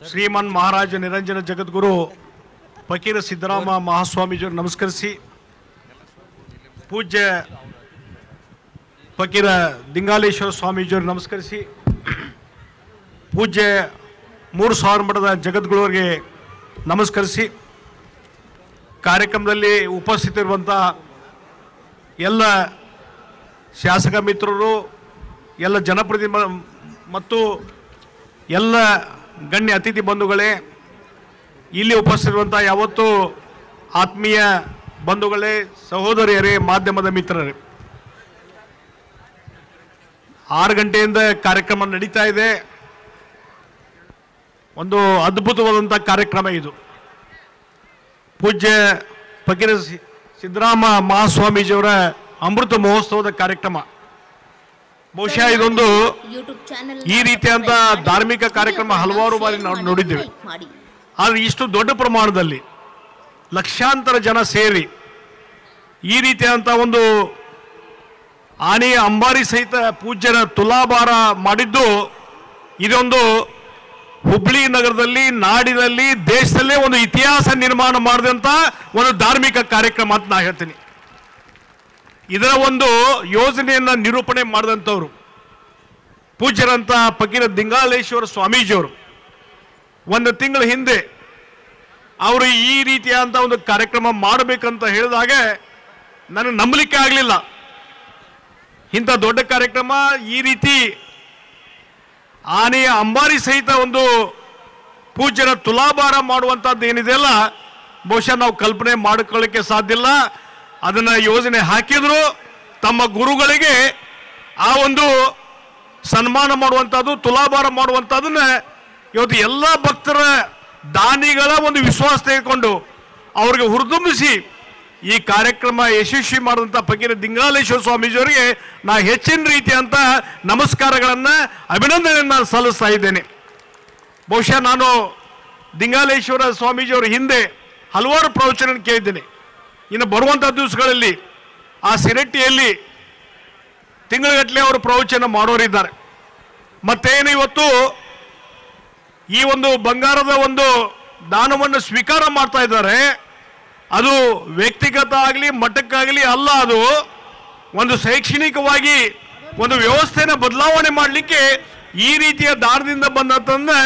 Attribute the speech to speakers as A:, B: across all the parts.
A: ಶ್ರೀಮನ್ ಮಹಾರಾಜ ನಿರಂಜನ ಜಗದ್ಗುರು ಫಕೀರ ಸಿದ್ದರಾಮ ಮಹಾಸ್ವಾಮೀಜಿಯವರು ನಮಸ್ಕರಿಸಿ, ಪೂಜ್ಯ ಫಕೀರ ದಿಂಗಾಲೇಶ್ವರ ಸ್ವಾಮೀಜಿಯವರು ನಮಸ್ಕರಿಸಿ, ಪೂಜ್ಯ 3000 ಮಠದ ಜಗದ್ಗುರುವರಿಗೆ ನಮಸ್ಕರಿಸಿ, ಕಾರ್ಯಕ್ರಮದಲ್ಲಿ ಉಪಸ್ಥಿತರಿರುವಂಥ ಎಲ್ಲ ಶಾಸಕ ಮಿತ್ರರು, ಎಲ್ಲ ಜನಪ್ರತಿನಿಧಿ ಮತ್ತು ಎಲ್ಲ ಗಣ್ಯ ಅತಿಥಿ ಬಂಧುಗಳೇ, ಇಲ್ಲಿ ಉಪಸ್ಥಿತರಿರುವಂಥ ಯಾವತ್ತೂ ಆತ್ಮೀಯ ಬಂಧುಗಳೇ, ಸಹೋದರಿಯರೇ, ಮಾಧ್ಯಮದ ಮಿತ್ರರೇ, 6 ಗಂಟೆಯಿಂದ ಕಾರ್ಯಕ್ರಮ ನಡೀತಾ ಇದೆ. ಒಂದು ಅದ್ಭುತವಾದಂಥ ಕಾರ್ಯಕ್ರಮ ಇದು. ಪೂಜ್ಯ ಫಕೀರ ಸಿದ್ದರಾಮ ಮಹಾಸ್ವಾಮೀಜಿಯವರ ಅಮೃತ ಮಹೋತ್ಸವದ ಕಾರ್ಯಕ್ರಮ. ಬಹುಶಃ ಇದೊಂದು ಈ ರೀತಿಯಾದ ಧಾರ್ಮಿಕ ಕಾರ್ಯಕ್ರಮ ಹಲವಾರು ಬಾರಿ ನಾವು ನೋಡಿದ್ದೇವೆ. ಆದರೆ ಇಷ್ಟು ದೊಡ್ಡ ಪ್ರಮಾಣದಲ್ಲಿ ಲಕ್ಷಾಂತರ ಜನ ಸೇರಿ ಈ ರೀತಿಯಾದಂಥ ಒಂದು ಆನೆಯ ಅಂಬಾರಿ ಸಹಿತ ಪೂಜ್ಯರ ತುಲಾಭಾರ ಮಾಡಿದ್ದು, ಇದೊಂದು ಹುಬ್ಳಿ ನಗರದಲ್ಲಿ, ನಾಡಿನಲ್ಲಿ, ದೇಶದಲ್ಲೇ ಒಂದು ಇತಿಹಾಸ ನಿರ್ಮಾಣ ಮಾಡಿದಂಥ ಒಂದು ಧಾರ್ಮಿಕ ಕಾರ್ಯಕ್ರಮ ಅಂತ ನಾನು ಹೇಳ್ತೀನಿ. ಇದರ ಒಂದು ಯೋಜನೆಯನ್ನು ನಿರೂಪಣೆ ಮಾಡಿದಂಥವ್ರು ಪೂಜ್ಯರಂಥ ಫಕೀರ ದಿಂಗಾಲೇಶ್ವರ ಸ್ವಾಮೀಜಿಯವರು. ಒಂದು ತಿಂಗಳ ಹಿಂದೆ ಅವರು ಈ ರೀತಿಯಾದಂಥ ಒಂದು ಕಾರ್ಯಕ್ರಮ ಮಾಡಬೇಕಂತ ಹೇಳಿದಾಗ ನನಗೆ ನಂಬಲಿಕ್ಕೆ ಆಗಲಿಲ್ಲ. ಇಂಥ ದೊಡ್ಡ ಕಾರ್ಯಕ್ರಮ, ಈ ರೀತಿ ಆನೆಯ ಅಂಬಾರಿ ಸಹಿತ ಒಂದು ಪೂಜ್ಯರ ತುಲಾಭಾರ ಮಾಡುವಂಥದ್ದು ಏನಿದೆಯಲ್ಲ, ಬಹುಶಃ ನಾವು ಕಲ್ಪನೆ ಮಾಡಿಕೊಳ್ಳಿಕ್ಕೆ ಸಾಧ್ಯ ಇಲ್ಲ. ಅದನ್ನು ಯೋಜನೆ ಹಾಕಿದ್ರು, ತಮ್ಮ ಗುರುಗಳಿಗೆ ಆ ಒಂದು ಸನ್ಮಾನ ಮಾಡುವಂಥದ್ದು, ತುಲಾಭಾರ ಮಾಡುವಂಥದ್ದನ್ನ ಇವತ್ತು ಎಲ್ಲ ಭಕ್ತರ ದಾನಿಗಳ ಒಂದು ವಿಶ್ವಾಸ ತೆಗೆದುಕೊಂಡು ಅವ್ರಿಗೆ ಹುರಿದುಂಬಿಸಿ ಈ ಕಾರ್ಯಕ್ರಮ ಯಶಸ್ವಿ ಮಾಡಿದಂಥ ಫಕೀರ ದಿಂಗಾಲೇಶ್ವರ ಸ್ವಾಮೀಜಿಯವರಿಗೆ ನಾ ಹೆಚ್ಚಿನ ರೀತಿಯಂಥ ನಮಸ್ಕಾರಗಳನ್ನು, ಅಭಿನಂದನೆಯನ್ನು ಸಲ್ಲಿಸ್ತಾ ಇದ್ದೇನೆ. ಬಹುಶಃ ನಾನು ದಿಂಗಾಲೇಶ್ವರ ಸ್ವಾಮೀಜಿಯವರ ಹಿಂದೆ ಹಲವಾರು ಪ್ರವಚನ ಕೇಳಿದ್ದೇನೆ. ಇನ್ನು ಬರುವಂಥ ದಿವಸಗಳಲ್ಲಿ ಆ ಸಿರಟ್ಟಿಯಲ್ಲಿ ತಿಂಗಳಗಟ್ಟಲೆ ಅವರು ಪ್ರವಚನ ಮಾಡೋರಿದ್ದಾರೆ. ಮತ್ತೇನು ಇವತ್ತು ಈ ಒಂದು ಬಂಗಾರದ ಒಂದು ದಾನವನ್ನು ಸ್ವೀಕಾರ ಮಾಡ್ತಾ ಇದ್ದಾರೆ, ಅದು ವ್ಯಕ್ತಿಗತ ಆಗಲಿ ಮಠಕ್ಕಾಗಲಿ ಅಲ್ಲ, ಅದು ಒಂದು ಶೈಕ್ಷಣಿಕವಾಗಿ ಒಂದು ವ್ಯವಸ್ಥೆನ ಬದಲಾವಣೆ ಮಾಡಲಿಕ್ಕೆ ಈ ರೀತಿಯ ದಾನದಿಂದ ಬಂದಂಥದ್ದನ್ನ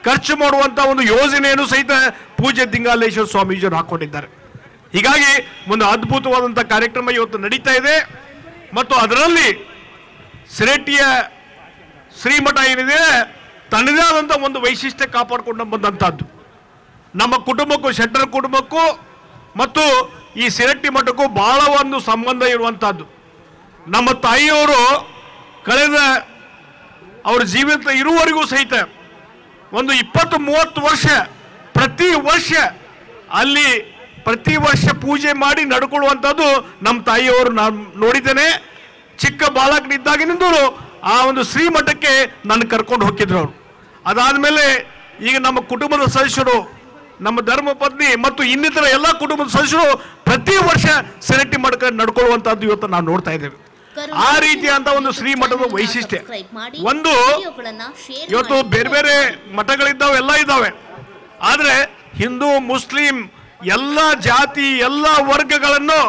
A: ಖರ್ಚು ಮಾಡುವಂಥ ಒಂದು ಯೋಜನೆಯನ್ನು ಸಹಿತ ಪೂಜ್ಯ ದಿಂಗಾಲೇಶ್ವರ ಸ್ವಾಮೀಜಿಯವರು ಹಾಕ್ಕೊಂಡಿದ್ದಾರೆ. ಹೀಗಾಗಿ ಒಂದು ಅದ್ಭುತವಾದಂಥ ಕಾರ್ಯಕ್ರಮ ಇವತ್ತು ನಡೀತಾ ಇದೆ. ಮತ್ತು ಅದರಲ್ಲಿ ಸಿರಟ್ಟಿಯ ಶ್ರೀಮಠ ಏನಿದೆ, ತನ್ನದೇ ಆದಂಥ ಒಂದು ವೈಶಿಷ್ಟ್ಯ ಕಾಪಾಡಿಕೊಂಡು ಬಂದಂಥದ್ದು. ನಮ್ಮ ಕುಟುಂಬಕ್ಕೂ, ಶೆಟ್ಟರ್ ಕುಟುಂಬಕ್ಕೂ ಮತ್ತು ಈ ಸಿರಟ್ಟಿ ಮಠಕ್ಕೂ ಬಹಳ ಒಂದು ಸಂಬಂಧ ಇರುವಂಥದ್ದು. ನಮ್ಮ ತಾಯಿಯವರು ಕಳೆದ ಅವ್ರ ಜೀವಿತ ಇರುವವರೆಗೂ ಸಹಿತ ಒಂದು 20-30 ವರ್ಷ ಪ್ರತಿ ವರ್ಷ ಪೂಜೆ ಮಾಡಿ ನಡ್ಕೊಳ್ಳುವಂಥದ್ದು ನಮ್ಮ ತಾಯಿಯವರು ನಾನು ನೋಡಿದ್ದೇನೆ. ಚಿಕ್ಕ ಬಾಲಕನಿದ್ದಾಗಿನಿಂದಲೂ ಆ ಒಂದು ಶ್ರೀಮಠಕ್ಕೆ ನನ್ನ ಕರ್ಕೊಂಡು ಹೋಗಿದ್ರು ಅವರು. ಅದಾದಮೇಲೆ ಈಗ ನಮ್ಮ ಕುಟುಂಬದ ಸದಸ್ಯರು, ನಮ್ಮ ಧರ್ಮ ಪತ್ನಿ ಮತ್ತು ಇನ್ನಿತರ ಎಲ್ಲ ಕುಟುಂಬದ ಸದಸ್ಯರು ಪ್ರತಿ ವರ್ಷ ಸಿರಟ್ಟಿ ಮಠಕ್ಕೆ ನಡ್ಕೊಳ್ಳುವಂಥದ್ದು ಇವತ್ತು ನಾವು ನೋಡ್ತಾ ಇದ್ದೇವೆ. ಆ ರೀತಿಯಾದಂಥ ಒಂದು ಶ್ರೀಮಠದ ವೈಶಿಷ್ಟ್ಯ. ಒಂದು ಇವತ್ತು ಬೇರೆ ಬೇರೆ ಮಠಗಳಿದ್ದಾವೆ, ಎಲ್ಲ ಇದ್ದಾವೆ. ಆದರೆ ಹಿಂದೂ, ಮುಸ್ಲಿಂ ಎಲ್ಲ ಜಾತಿ, ಎಲ್ಲ ವರ್ಗಗಳನ್ನು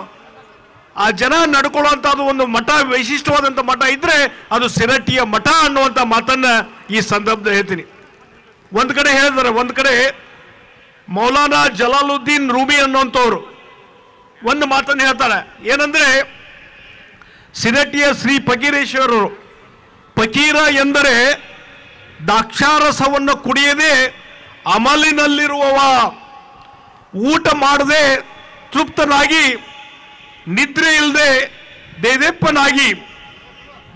A: ಆ ಜನ ನಡ್ಕೊಳ್ಳುವಂಥದ್ದು ಒಂದು ಮಠ, ವೈಶಿಷ್ಟ್ಯವಾದಂಥ ಮಠ ಇದ್ರೆ ಅದು ಸಿರಟ್ಟಿಯ ಮಠ ಅನ್ನುವಂಥ ಮಾತನ್ನ ಈ ಸಂದರ್ಭದಲ್ಲಿ ಹೇಳ್ತೀನಿ. ಒಂದು ಕಡೆ ಹೇಳಿದ್ದಾರೆ, ಒಂದು ಕಡೆ ಮೌಲಾನಾ ಜಲಾಲುದ್ದೀನ್ ರೂಮಿ ಅನ್ನುವಂಥವ್ರು ಒಂದು ಮಾತನ್ನು ಹೇಳ್ತಾರೆ. ಏನಂದ್ರೆ, ಸಿರಟ್ಟಿಯ ಶ್ರೀ ಫಕೀರೇಶ್ವರರು, ಫಕೀರ ಎಂದರೆ ದ್ರಾಕ್ಷಾರಸವನ್ನು ಕುಡಿಯದೆ ಅಮಲಿನಲ್ಲಿರುವವ, ಊಟ ಮಾಡದೆ ತೃಪ್ತನಾಗಿ, ನಿದ್ರೆ ಇಲ್ಲದೆ ದೇದೆಪ್ಪನಾಗಿ,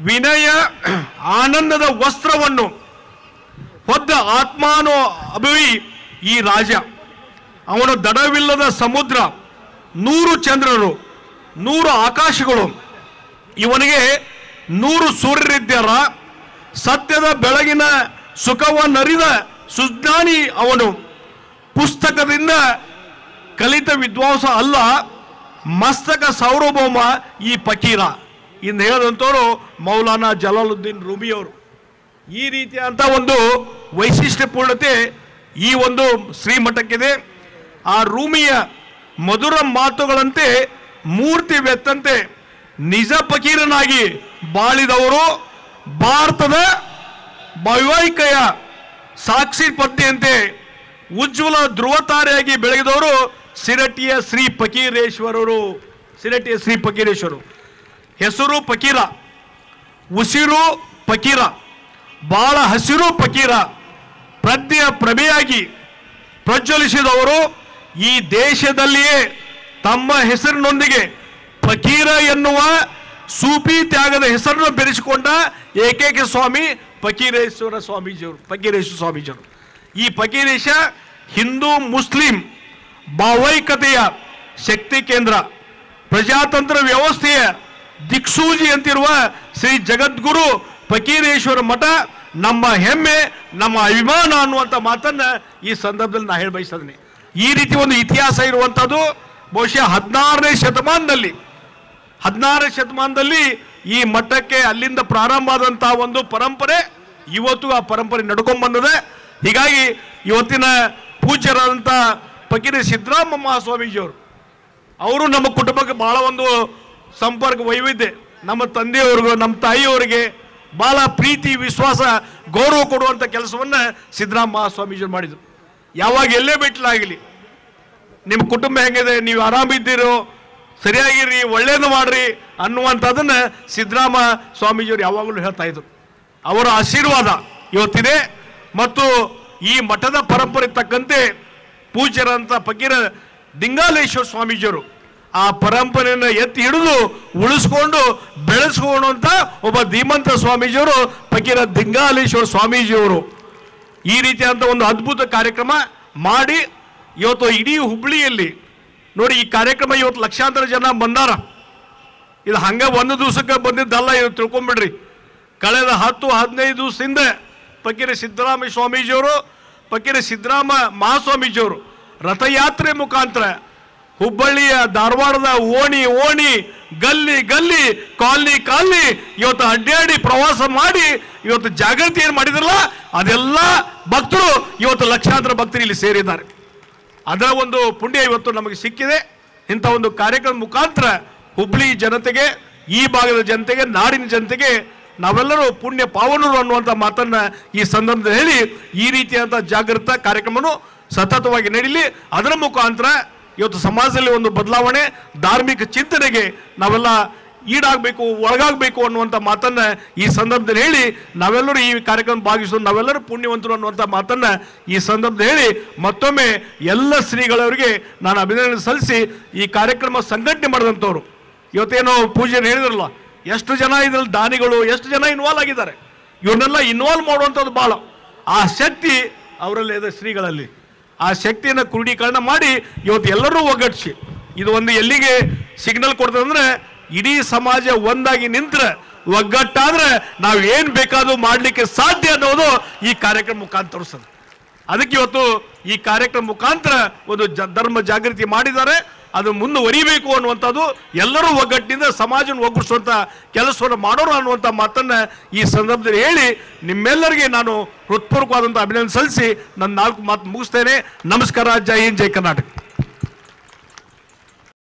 A: ವಿನಯ ಆನಂದದ ವಸ್ತ್ರವನ್ನು ಹೊದ್ದ ಆತ್ಮಾನೋ ಅಭಿವಿ ಈ ರಾಜ. ಅವನ ದಡವಿಲ್ಲದ ಸಮುದ್ರ, 100 ಚಂದ್ರರು, 100 ಆಕಾಶಗಳು, ಇವನಿಗೆ 100 ಸೂರ್ಯರಿದ್ದಾರ. ಸತ್ಯದ ಬೆಳಗಿನ ಸುಖವನ್ನರಿದ ಸುಜ್ಞಾನಿ ಅವನು. ಪುಸ್ತಕದಿಂದ ಕಲಿತ ವಿದ್ವಾಂಸ ಅಲ್ಲ, ಮಸ್ತಕ ಸಾರ್ವಭೌಮ ಈ ಫಕೀರ. ಇನ್ನು ಹೇಳಿದಂಥವ್ರು ಮೌಲಾನಾ ಜಲಾಲುದ್ದೀನ್ ರೂಮಿಯವರು. ಈ ರೀತಿಯಾದಂಥ ಒಂದು ವೈಶಿಷ್ಟ್ಯಪೂರ್ಣತೆ ಈ ಒಂದು ಶ್ರೀಮಠಕ್ಕಿದೆ. ಆ ರೂಮಿಯ ಮಧುರ ಮಾತುಗಳಂತೆ ಮೂರ್ತಿ ಬೆತ್ತಂತೆ ನಿಜ ಫಕೀರನಾಗಿ ಬಾಳಿದವರು, ಭಾರತದ ವೈವಾಹಿಕೆಯ ಸಾಕ್ಷಿ ಪತ್ನಿಯಂತೆ ಉಜ್ವಲ ಧ್ರುವತಾರೆಯಾಗಿ ಬೆಳಗಿದವರು ಸಿರಟಿಯ ಶ್ರೀ ಫಕೀರೇಶ್ವರರು. ಸಿರಟಿಯ ಶ್ರೀ ಫಕೀರೇಶ್ವರರು ಹೆಸರು ಫಕೀರ, ಉಸಿರು ಫಕೀರ, ಬಾಳ ಹಸಿರು ಫಕೀರ, ಪ್ರಜ್ಞೆಯ ಪ್ರಭೆಯಾಗಿ ಪ್ರಜ್ವಲಿಸಿದವರು. ಈ ದೇಶದಲ್ಲಿಯೇ ತಮ್ಮ ಹೆಸರಿನೊಂದಿಗೆ ಫಕೀರ ಎನ್ನುವ ಸೂಫಿ ತ್ಯಾಗದ ಹೆಸರನ್ನು ಬೆರೆಸಿಕೊಂಡ ಏಕೈಕ ಸ್ವಾಮಿ ಫಕೀರೇಶ್ವರ ಸ್ವಾಮೀಜಿಯವರು. ಫಕೀರೇಶ್ವರ ಸ್ವಾಮೀಜಿಯವರು ಈ ಫಕೀರೇಶ ಹಿಂದೂ ಮುಸ್ಲಿಂ ಭಾವೈಕ್ಯತೆಯ ಶಕ್ತಿ ಕೇಂದ್ರ, ಪ್ರಜಾತಂತ್ರ ವ್ಯವಸ್ಥೆಯ ದಿಕ್ಸೂಜಿ ಅಂತಿರುವ ಶ್ರೀ ಜಗದ್ಗುರು ಫಕೀರೇಶ್ವರ ಮಠ ನಮ್ಮ ಹೆಮ್ಮೆ, ನಮ್ಮ ಅಭಿಮಾನ ಅನ್ನುವಂಥ ಮಾತನ್ನ ಈ ಸಂದರ್ಭದಲ್ಲಿ ನಾನು ಹೇಳಿ ಬಯಸ್ತೇನೆ. ಈ ರೀತಿ ಒಂದು ಇತಿಹಾಸ ಇರುವಂಥದ್ದು ಬಹುಶಃ 16ನೇ ಶತಮಾನದಲ್ಲಿ ಈ ಮಠಕ್ಕೆ ಅಲ್ಲಿಂದ ಪ್ರಾರಂಭ ಆದಂತಹ ಒಂದು ಪರಂಪರೆ ಇವತ್ತು ಆ ಪರಂಪರೆ ನಡ್ಕೊಂಡ್ ಬಂದಿದೆ. ಹೀಗಾಗಿ ಇವತ್ತಿನ ಪೂಜ್ಯರಾದಂಥ ಫಕೀರ ಸಿದ್ದರಾಮ ಮಹಾಸ್ವಾಮೀಜಿಯವರು ಅವರು ನಮ್ಮ ಕುಟುಂಬಕ್ಕೆ ಬಹಳ ಒಂದು ಸಂಪರ್ಕ ವೈವಿಧ್ಯ. ನಮ್ಮ ತಂದೆಯವ್ರಿಗೂ ನಮ್ಮ ತಾಯಿಯವರಿಗೆ ಬಹಳ ಪ್ರೀತಿ, ವಿಶ್ವಾಸ, ಗೌರವ ಕೊಡುವಂಥ ಕೆಲಸವನ್ನು ಸಿದ್ದರಾಮ ಮಹಾಸ್ವಾಮೀಜಿಯವರು ಮಾಡಿದರು. ಯಾವಾಗ ಎಲ್ಲೇ ಭೇಟಿಲಾಗಲಿ ನಿಮ್ಮ ಕುಟುಂಬ ಹೆಂಗಿದೆ, ನೀವು ಆರಾಮಿದ್ದೀರೋ, ಸರಿಯಾಗಿರಿ, ಒಳ್ಳೇದು ಮಾಡ್ರಿ ಅನ್ನುವಂಥದ್ದನ್ನ ಸಿದ್ದರಾಮ ಸ್ವಾಮೀಜಿಯವರು ಯಾವಾಗಲೂ ಹೇಳ್ತಾ ಇದ್ರು. ಅವರ ಆಶೀರ್ವಾದ ಇವತ್ತಿದೆ. ಮತ್ತು ಈ ಮಠದ ಪರಂಪರೆ ತಕ್ಕಂತೆ ಪೂಜ್ಯರಂತ ಫಕೀರ ದಿಂಗಾಲೇಶ್ವರ ಸ್ವಾಮೀಜಿಯವರು ಆ ಪರಂಪರೆಯನ್ನು ಎತ್ತಿ ಹಿಡಿದು ಉಳಿಸ್ಕೊಂಡು ಬೆಳೆಸ್ಕೊಳ್ಳುವಂಥ ಒಬ್ಬ ಧೀಮಂತ ಸ್ವಾಮೀಜಿಯವರು ಫಕೀರ ದಿಂಗಾಲೇಶ್ವರ ಸ್ವಾಮೀಜಿಯವರು ಈ ರೀತಿಯಾದಂಥ ಒಂದು ಅದ್ಭುತ ಕಾರ್ಯಕ್ರಮ ಮಾಡಿ ಇವತ್ತು ಇಡೀ ಹುಬ್ಬಳ್ಳಿಯಲ್ಲಿ ನೋಡಿ, ಈ ಕಾರ್ಯಕ್ರಮ ಇವತ್ತು ಲಕ್ಷಾಂತರ ಜನ ಬಂದಾರ. ಇದು ಹಂಗೆ ಒಂದು ದಿವಸಕ್ಕೆ ಬಂದಿದ್ದಲ್ಲ, ಇದು ತಿಳ್ಕೊಂಬಿಡ್ರಿ. ಕಳೆದ 10-15 ದಿವಸದಿಂದ ಫಕೀರ ಸಿದ್ದರಾಮ ಸ್ವಾಮೀಜಿಯವರು, ಫಕೀರ ಸಿದ್ದರಾಮ ಮಹಾಸ್ವಾಮೀಜಿಯವರು ರಥಯಾತ್ರೆ ಮುಖಾಂತರ ಹುಬ್ಬಳ್ಳಿಯ ಧಾರವಾಡದ ಓಣಿ ಗಲ್ಲಿ ಕಾಲನಿ ಇವತ್ತು ಅಡ್ಡಾಡಿ ಪ್ರವಾಸ ಮಾಡಿ ಇವತ್ತು ಜಾಗೃತಿ ಏನು ಮಾಡಿದ್ರಲ್ಲ, ಅದೆಲ್ಲ ಭಕ್ತರು ಇವತ್ತು ಲಕ್ಷಾಂತರ ಭಕ್ತರು ಇಲ್ಲಿ ಸೇರಿದ್ದಾರೆ. ಅದರ ಒಂದು ಪುಣ್ಯ ಇವತ್ತು ನಮಗೆ ಸಿಕ್ಕಿದೆ. ಇಂಥ ಒಂದು ಕಾರ್ಯಕ್ರಮ ಮುಖಾಂತರ ಹುಬ್ಬಳ್ಳಿ ಜನತೆಗೆ, ಈ ಭಾಗದ ಜನತೆಗೆ, ನಾಡಿನ ಜನತೆಗೆ ನಾವೆಲ್ಲರೂ ಪುಣ್ಯ ಪಾವನರು ಅನ್ನುವಂಥ ಮಾತನ್ನ ಈ ಸಂದರ್ಭದಲ್ಲಿ ಹೇಳಿ, ಈ ರೀತಿಯಾದಂಥ ಜಾಗೃತ ಕಾರ್ಯಕ್ರಮವನ್ನು ಸತತವಾಗಿ ನಡೀಲಿ. ಅದರ ಮುಖಾಂತರ ಇವತ್ತು ಸಮಾಜದಲ್ಲಿ ಒಂದು ಬದಲಾವಣೆ, ಧಾರ್ಮಿಕ ಚಿಂತನೆಗೆ ನಾವೆಲ್ಲ ಈಡಾಗಬೇಕು, ಒಳಗಾಗಬೇಕು ಅನ್ನುವಂಥ ಮಾತನ್ನ ಈ ಸಂದರ್ಭದಲ್ಲಿ ಹೇಳಿ, ನಾವೆಲ್ಲರೂ ಈ ಕಾರ್ಯಕ್ರಮ ಭಾಗಿಸೋದು ನಾವೆಲ್ಲರೂ ಪುಣ್ಯವಂತರು ಅನ್ನುವಂಥ ಮಾತನ್ನ ಈ ಸಂದರ್ಭದಲ್ಲಿ ಹೇಳಿ, ಮತ್ತೊಮ್ಮೆ ಎಲ್ಲ ಶ್ರೀಗಳವರಿಗೆ ನಾನು ಅಭಿನಂದನೆ ಸಲ್ಲಿಸಿ, ಈ ಕಾರ್ಯಕ್ರಮ ಸಂಘಟನೆ ಮಾಡಿದಂಥವ್ರು ಇವತ್ತೇನೋ ಪೂಜೆ ಹೇಳಿದ್ರಲ್ಲ, ಎಷ್ಟು ಜನ ಇದರಲ್ಲಿ ದಾನಿಗಳು, ಎಷ್ಟು ಜನ ಇನ್ವಾಲ್ವ್ ಆಗಿದ್ದಾರೆ, ಇವನ್ನೆಲ್ಲ ಇನ್ವಾಲ್ವ್ ಮಾಡುವಂಥದ್ದು ಭಾಳ. ಆ ಶಕ್ತಿ ಅವರಲ್ಲಿ ಇದೆ ಶ್ರೀಗಳಲ್ಲಿ. ಆ ಶಕ್ತಿಯನ್ನು ಕ್ರೋಢೀಕರಣ ಮಾಡಿ ಇವತ್ತು ಎಲ್ಲರೂ ಒಗ್ಗಟ್ಟಿಸಿ ಇದು ಒಂದು ಎಲ್ಲಿಗೆ ಸಿಗ್ನಲ್ ಕೊಡ್ತದೆ ಅಂದರೆ, ಇಡೀ ಸಮಾಜ ಒಂದಾಗಿ ನಿಂತರೆ, ಒಗ್ಗಟ್ಟಾದ್ರೆ ನಾವು ಏನು ಬೇಕಾದ್ರೂ ಮಾಡಲಿಕ್ಕೆ ಸಾಧ್ಯ ಅನ್ನೋದು ಈ ಕಾರ್ಯಕ್ರಮ ಮುಖಾಂತರ ತೋರಿಸ್ತದೆ. ಅದಕ್ಕೆ ಇವತ್ತು ಈ ಕಾರ್ಯಕ್ರಮ ಮುಖಾಂತರ ಒಂದು ಧರ್ಮ ಜಾಗೃತಿ ಮಾಡಿದ್ದಾರೆ. ಅದು ಮುಂದುವರಿಬೇಕು ಅನ್ನುವಂಥದ್ದು, ಎಲ್ಲರೂ ಒಗ್ಗಟ್ಟಿನಿಂದ ಸಮಾಜವನ್ನು ಒಗ್ಗೂಡಿಸುವಂಥ ಕೆಲಸವನ್ನು ಮಾಡೋರು ಅನ್ನುವಂಥ ಮಾತನ್ನು ಈ ಸಂದರ್ಭದಲ್ಲಿ ಹೇಳಿ, ನಿಮ್ಮೆಲ್ಲರಿಗೆ ನಾನು ಹೃತ್ಪೂರ್ವಕವಾದಂಥ ಅಭಿನಂದನೆ ಸಲ್ಲಿಸಿ ನನ್ನ 4 ಮಾತು ಮುಗಿಸ್ತೇನೆ. ನಮಸ್ಕಾರ. ಜೈ ಹಿಂದ್, ಜೈ ಕರ್ನಾಟಕ.